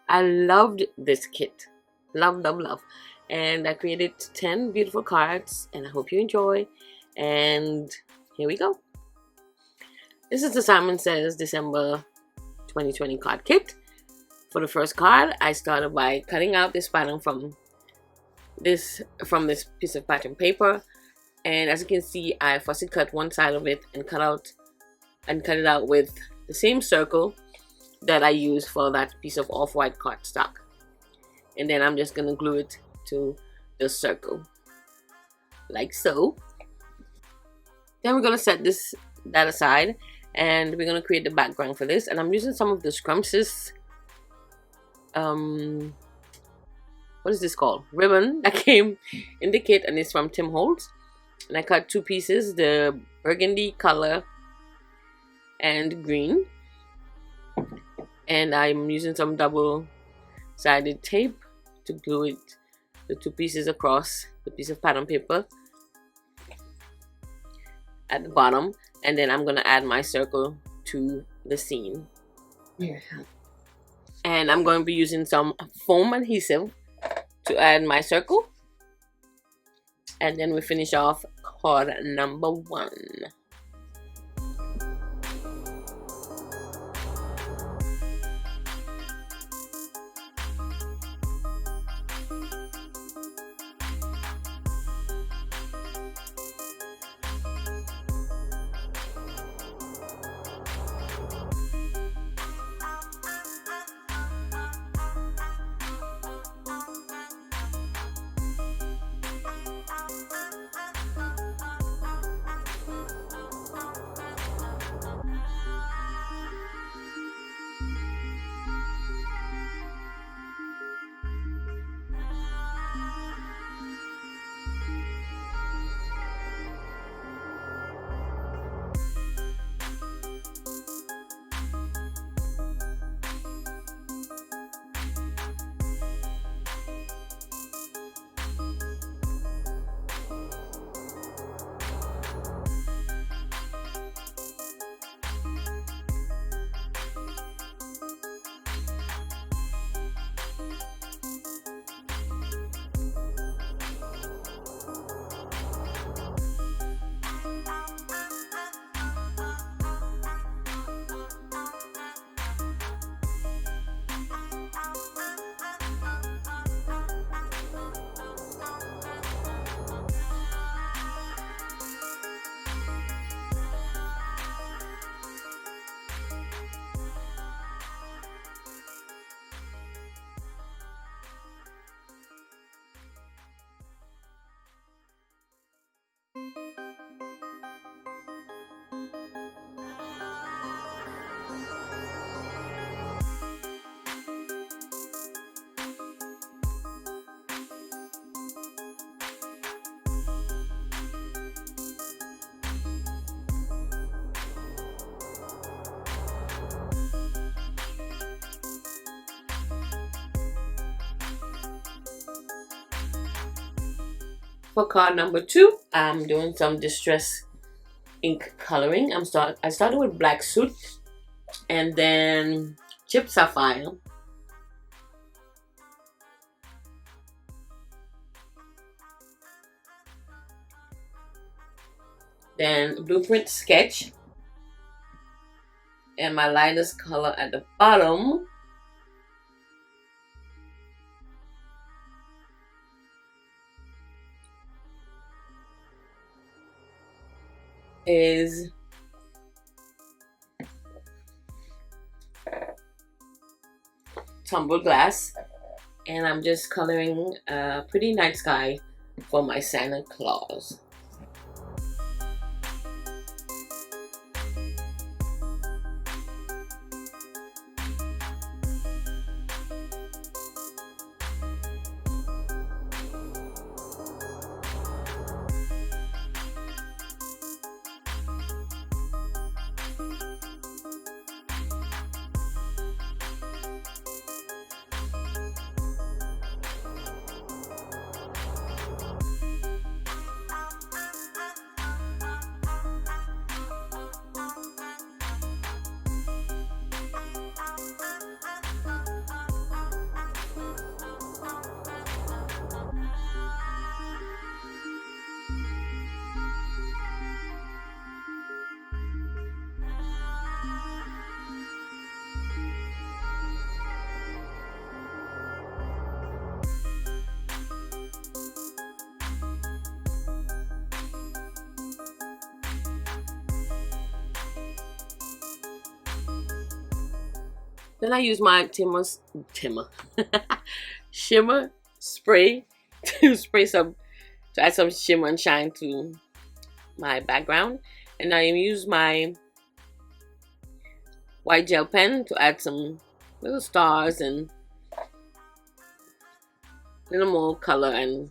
I loved this kit. Love, love, love. And I created 10 beautiful cards, and I hope you enjoy. And here we go. This is the Simon Says December 2020 card kit. For the first card, I started by cutting out this pattern from this piece of pattern paper, and as you can see, I fussy cut one side of it and cut it out with the same circle that I used for that piece of off-white cardstock. And then I'm just gonna glue it to the circle like so. Then we're gonna set that aside, and we're gonna create the background for this. And I'm using some of the Scrumptious what is this called? Ribbon that came in the kit, and it's from Tim Holtz. And I cut two pieces, the burgundy color and green. And I'm using some double-sided tape to glue the two pieces across the piece of pattern paper at the bottom. And then I'm gonna add my circle to the scene. Yeah. And I'm going to be using some foam adhesive to add my circle. And then we finish off card number 1. For card number 2, I'm doing some distress ink coloring. I started with Black Soot and then Chip Sapphire. Then Blueprint Sketch. And my lightest color at the bottom is Tumbled Glass, and I'm just coloring a pretty night sky for my Santa Claus. Then I use my shimmer spray to add some shimmer and shine to my background. And I use my white gel pen to add some little stars and little more color and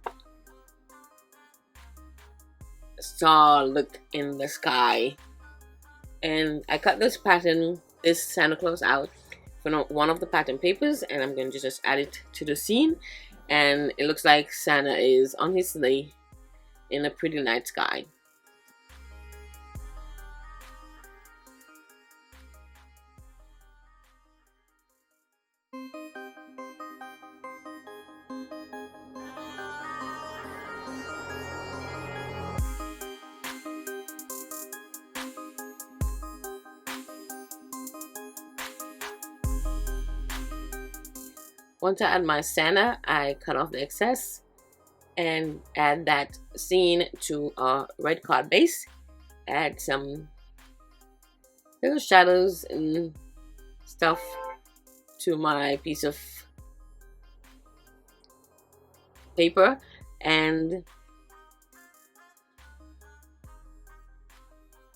star look in the sky. And I cut this pattern, this Santa Claus, out from one of the pattern papers, and I'm going to just add it to the scene, and it looks like Santa is on his sleigh in a pretty night sky. Once I add my Santa, I cut off the excess and add that scene to a red card base. Add some little shadows and stuff to my piece of paper, and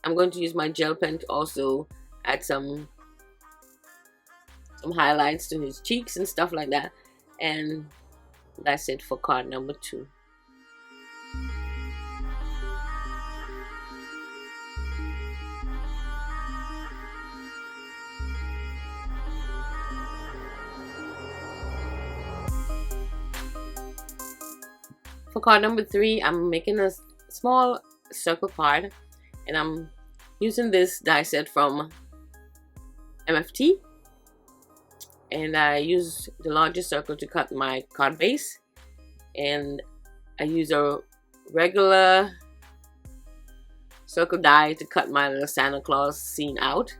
I'm going to use my gel pen to also add some highlights to his cheeks and stuff like that. And that's it for card number 2. For card number 3, I'm making a small circle card, and I'm using this die set from MFT. And I use the largest circle to cut my card base, and I use a regular circle die to cut my little Santa Claus scene out,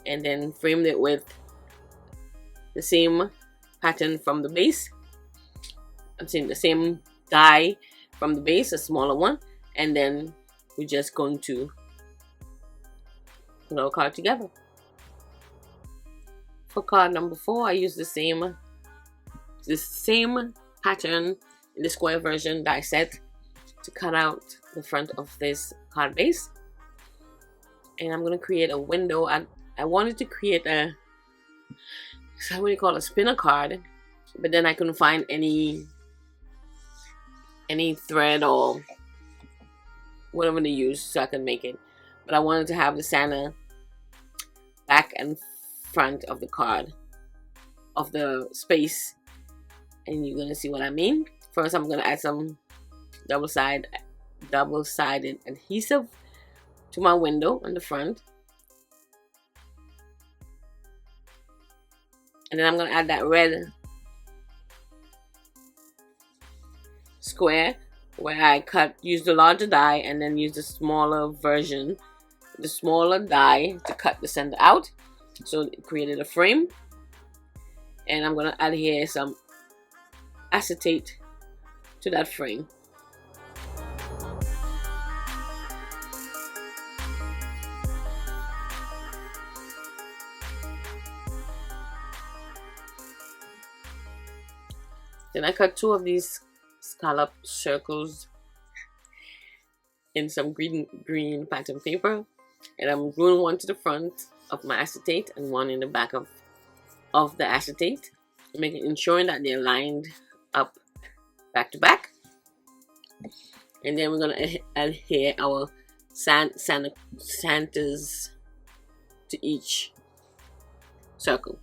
and then framed it with the same pattern from the base. I'm saying the same die from the base, a smaller one, and then we're just going to put our card together. For card number 4, I use the same pattern in the square version die set to cut out the front of this card base. And I'm going to create a window. I wanted to create a, what do you call, a spinner card, but then I couldn't find any thread or whatever to use so I can make it. But I wanted to have the Santa back and front of the card, of the space, and you're gonna see what I mean. First, I'm gonna add some double-sided adhesive to my window on the front, and then I'm gonna add that red square where I use the larger die and then use the smaller version, the smaller die, to cut the center out. So it created a frame, and I'm gonna add here some acetate to that frame. Then I cut 2 of these scallop circles in some green pattern paper, and I'm gluing one to the front of my acetate and one in the back of the acetate, ensuring that they're lined up back to back. And then we're gonna add here our Santas to each circle.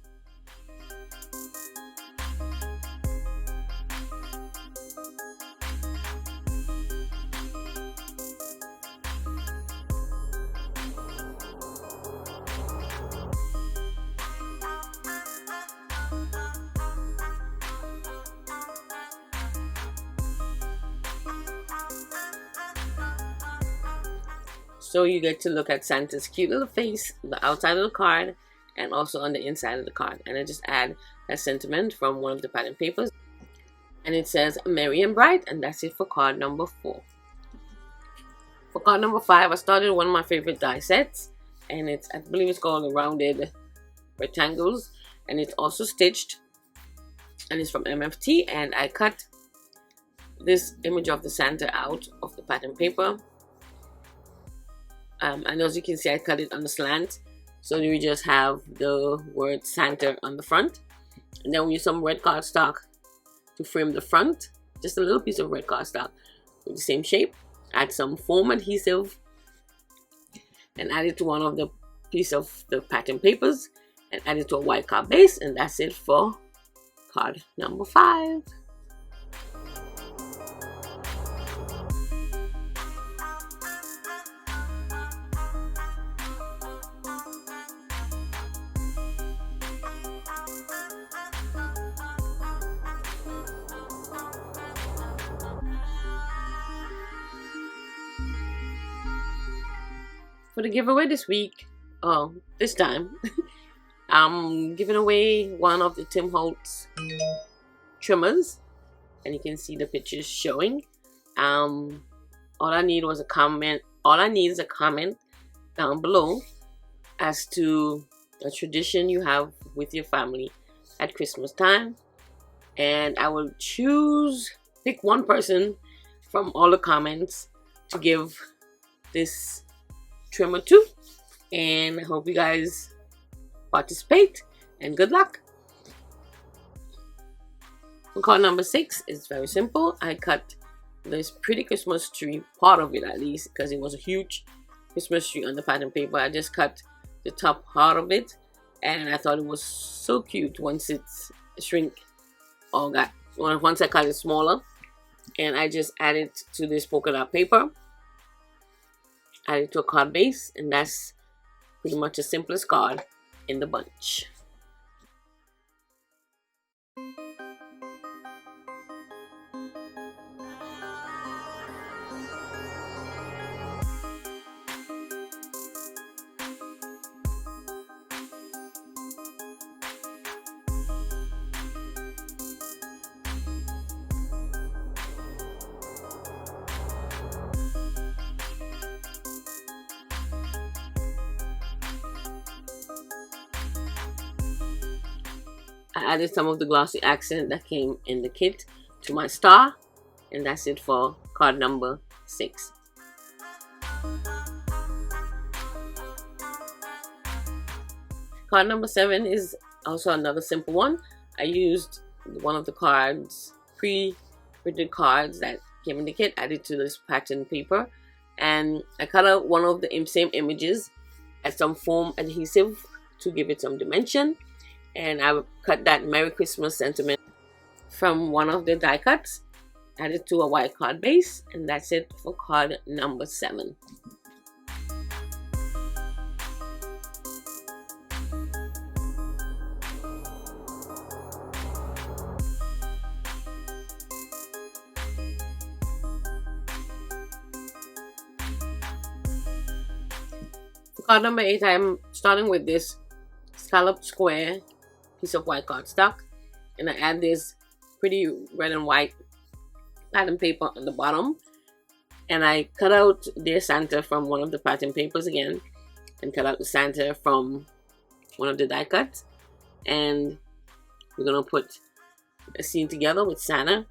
So you get to look at Santa's cute little face, the outside of the card, and also on the inside of the card. And I just add a sentiment from one of the pattern papers. And it says merry and bright, and that's it for card number 4. For card number 5, I started one of my favorite die sets, and I believe it's called the rounded rectangles. and it's also stitched, and it's from MFT. And I cut this image of the Santa out of the pattern paper, and as you can see, I cut it on the slant, so you just have the word Santa on the front. And then we use some red cardstock to frame the front, just a little piece of red cardstock with the same shape. Add some foam adhesive and add it to one of the piece of the pattern papers and add it to a white card base, and that's it for card number 5. For the giveaway this week, this time, I'm giving away one of the Tim Holtz trimmers, and you can see the pictures showing. All I need was a comment. All I need is a comment down below as to a tradition you have with your family at Christmas time, and I will pick one person from all the comments to give this trimmer to, and I hope you guys participate, and good luck. For card number 6, it's very simple. I cut this pretty Christmas tree, part of it at least, because it was a huge Christmas tree on the pattern paper. I just cut the top part of it, and I thought it was so cute once it's once I cut it smaller, and I just added to this polka dot paper, add it to a card base, and that's pretty much the simplest card in the bunch. I added some of the glossy accent that came in the kit to my star, and that's it for card number 6. Card number 7 is also another simple one. I used one of the cards, pre-printed cards that came in the kit, added to this pattern paper, and I cut out one of the same images, add some foam adhesive to give it some dimension, and I cut that Merry Christmas sentiment from one of the die cuts, add it to a white card base, and that's it for card number 7. For card number 8, I'm starting with this scalloped square piece of white cardstock, and I add this pretty red and white pattern paper on the bottom, and I cut out their Santa from one of the pattern papers again, and cut out the Santa from one of the die cuts, and we're gonna put a scene together with Santa,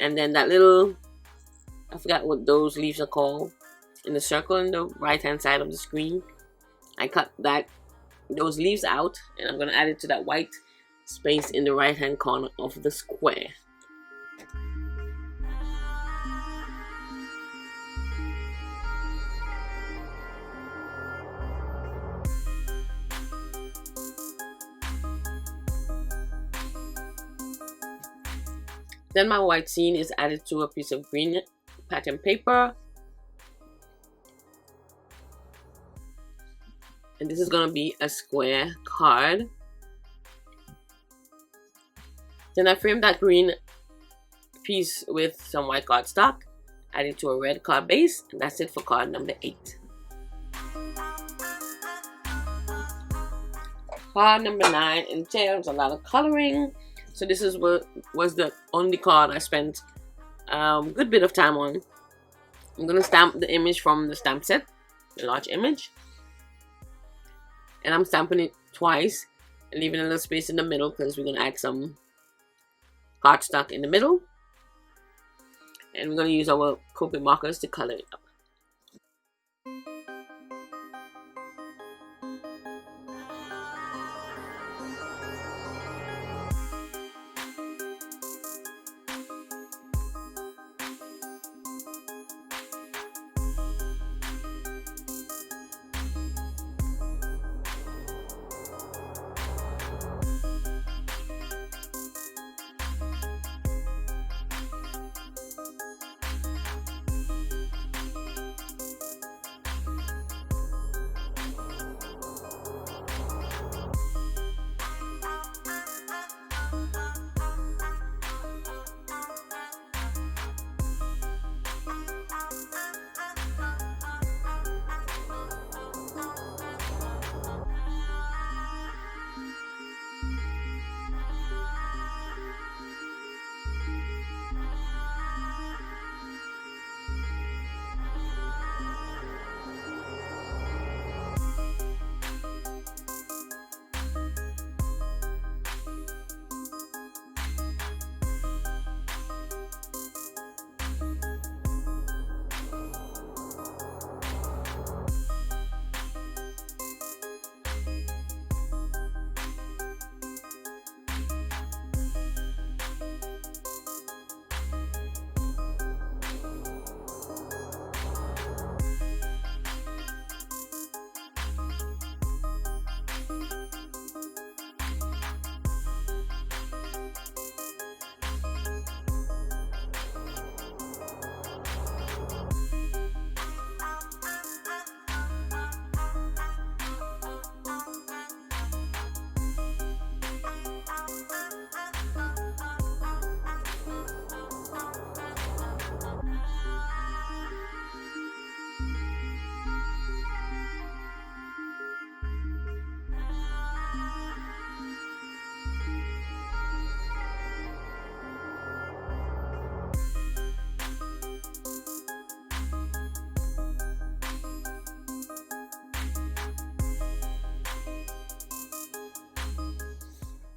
and then that little, I forgot what those leaves are called, in the circle in the right hand side of the screen. I cut those leaves out, and I'm going to add it to that white space in the right hand corner of the square. Then my white scene is added to a piece of green pattern paper, and this is going to be a square card. Then I framed that green piece with some white cardstock, add it to a red card base, and that's it for card number 8. Card number 9 entails a lot of coloring, so this is what was the only card I spent a good bit of time on. I'm going to stamp the image from the stamp set, the large image, and I'm stamping it twice and leaving a little space in the middle because we're going to add some cardstock in the middle. And we're going to use our Copic markers to color it up.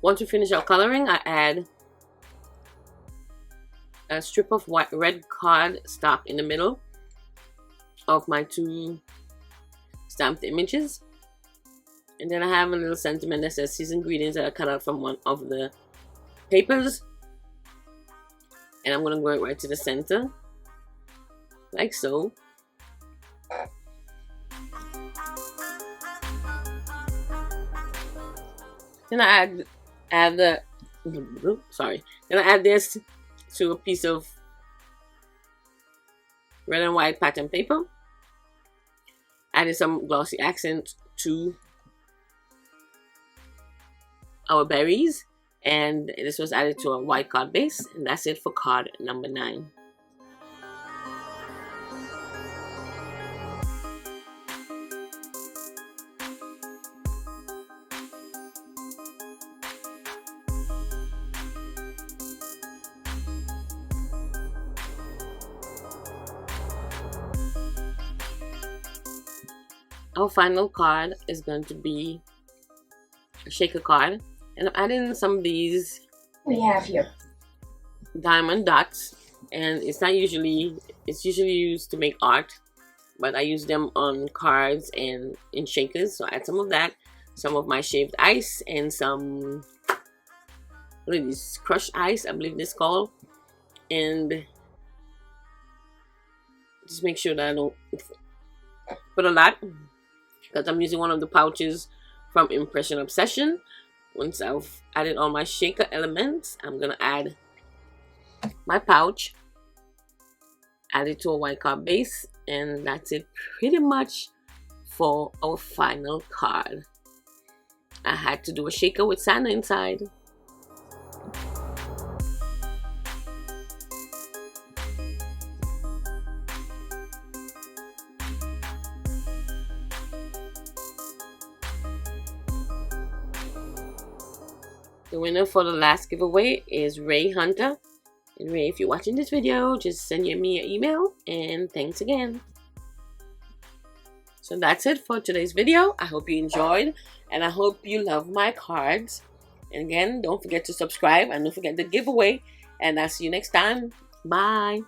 Once we finish our coloring, I add a strip of red card stock in the middle of my 2 stamped images. And then I have a little sentiment that says seasoned ingredients that I cut out from one of the papers. And I'm going to go right to the center, like so. Then I add this to a piece of red and white pattern paper. Added some glossy accent to our berries, and this was added to a white card base, and that's it for card number 9. Our final card is going to be a shaker card, and I'm adding some of these we have here diamond dots, and it's usually used to make art, but I use them on cards and in shakers. So I add some of that, some of my shaved ice, and some, what are these, crushed ice, I believe this called, and just make sure that I don't put a lot, because I'm using one of the pouches from Impression Obsession. Once I've added all my shaker elements, I'm gonna add my pouch, add it to a white card base, and that's it pretty much for our final card. I had to do a shaker with Santa inside. The winner for the last giveaway is Ray Hunter. And Ray, if you're watching this video, just send me an email, and thanks again. So that's it for today's video. I hope you enjoyed, And I hope you love my cards. And again, don't forget to subscribe and don't forget the giveaway. And I'll see you next time. Bye.